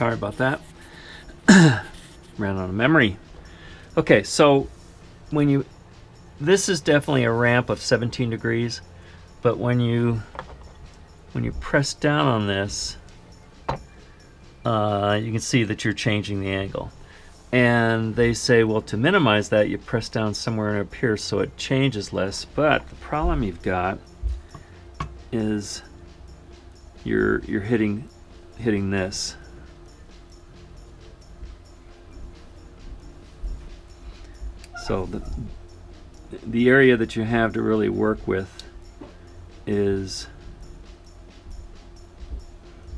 Sorry about that. Ran out of memory. Okay, so this is definitely a ramp of 17 degrees, but when you press down on this, you can see that you're changing the angle. And they say, well, to minimize that, you press down somewhere up here so it changes less. But the problem you've got is you're hitting this. So the area that you have to really work with is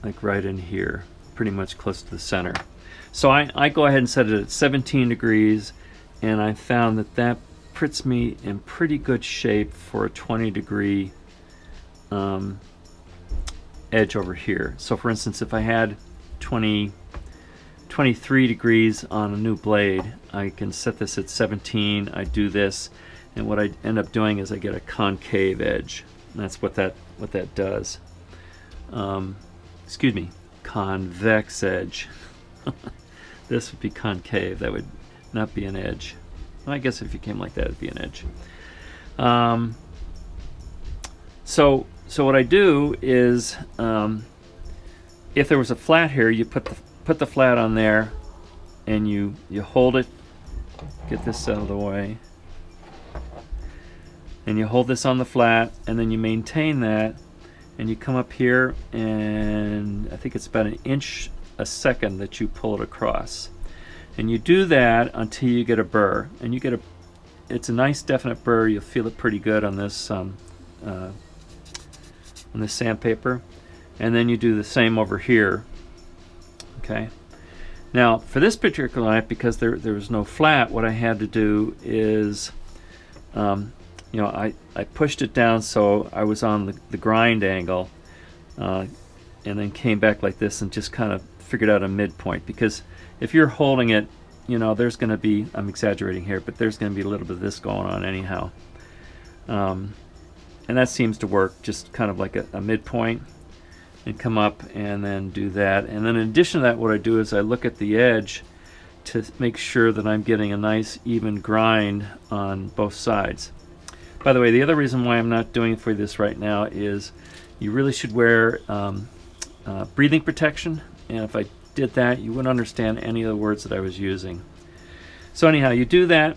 like right in here, pretty much close to the center. So I go ahead and set it at 17 degrees, and I found that puts me in pretty good shape for a 20-degree edge over here. So for instance, if I had 23 degrees on a new blade, I can set this at 17. I do this, and what I end up doing is I get a concave edge. And that's what that does. Excuse me, convex edge. This would be concave. That would not be an edge. Well, I guess if you came like that, it'd be an edge. So what I do is, if there was a flat here, you put the flat on there, and you hold it. Get this out of the way. And you hold this on the flat, and then you maintain that, and you come up here, and I think it's about an inch a second that you pull it across. And you do that until you get a burr. And you get it's a nice definite burr. You'll feel it pretty good on this sandpaper. And then you do the same over here. Okay. Now for this particular knife, because there was no flat, what I had to do is I pushed it down so I was on the grind angle, and then came back like this and just kind of figured out a midpoint. Because if you're holding it, there's going to be, I'm exaggerating here, but there's going to be a little bit of this going on anyhow. And that seems to work, just kind of like a midpoint, and come up and then do that. And then in addition to that, what I do is I look at the edge to make sure that I'm getting a nice even grind on both sides. By the way, the other reason why I'm not doing for this right now is you really should wear breathing protection, and if I did that, you wouldn't understand any of the words that I was using. So anyhow, you do that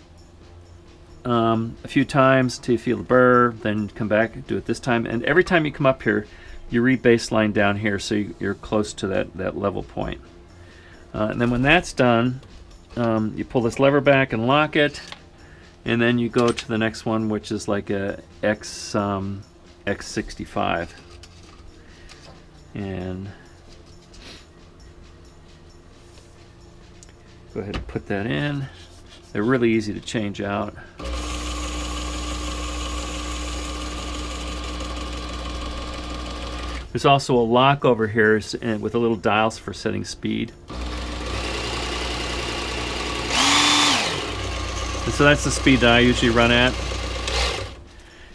a few times till you feel the burr, then come back and do it this time, and every time you come up here, you re-baseline down here so you're close to that level point. And then when that's done, you pull this lever back and lock it, and then you go to the next one, which is like a X65. And go ahead and put that in. They're really easy to change out. There's also a lock over here with a little dials for setting speed. And so that's the speed that I usually run at.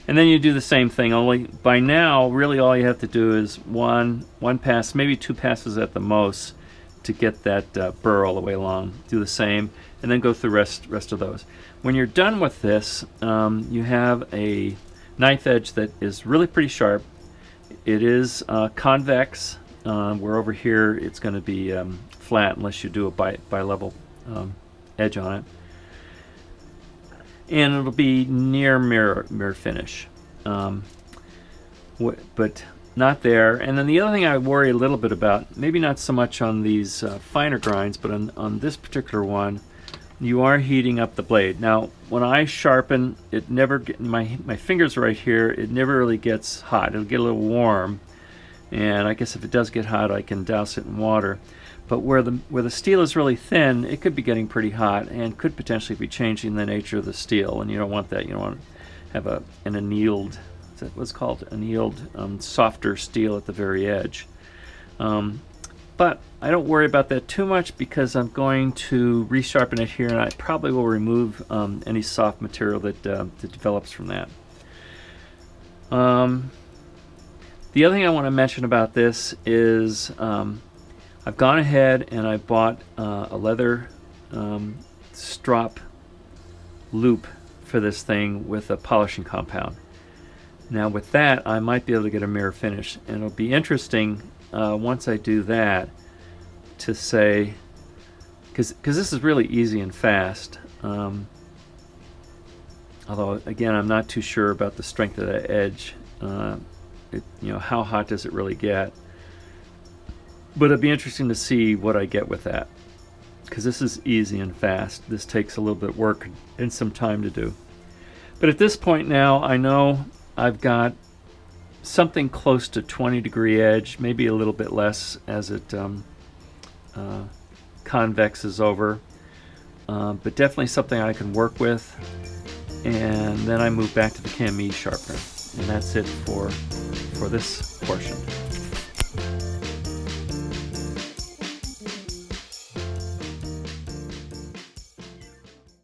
And then you do the same thing, only by now really all you have to do is one pass, maybe two passes at the most, to get that burr all the way along. Do the same, and then go through the rest of those. When you're done with this, you have a knife edge that is really pretty sharp. It is convex, where over here it's going to be flat unless you do a bi-level edge on it. And it'll be near mirror finish, but not there. And then the other thing I worry a little bit about, maybe not so much on these finer grinds, but on this particular one, you are heating up the blade. Now when I sharpen, it never my fingers right here, it never really gets hot. It'll get a little warm, and I guess if it does get hot, I can douse it in water. But where the steel is really thin, it could be getting pretty hot and could potentially be changing the nature of the steel, and you don't want that. You don't want to have an annealed, is that what's called annealed, softer steel at the very edge. But I don't worry about that too much because I'm going to resharpen it here, and I probably will remove any soft material that develops from that. The other thing I want to mention about this is I've gone ahead and I bought a leather strop loop for this thing with a polishing compound. Now with that, I might be able to get a mirror finish, and it'll be interesting once I do that to say, because this is really easy and fast, although again I'm not too sure about the strength of that edge. How hot does it really get? But it'd be interesting to see what I get with that, because this is easy and fast. This takes a little bit of work and some time to do. But at this point now, I know I've got something close to 20-degree edge, maybe a little bit less as it convexes over, but definitely something I can work with. And then I move back to the CAM sharpener, and that's it for this portion.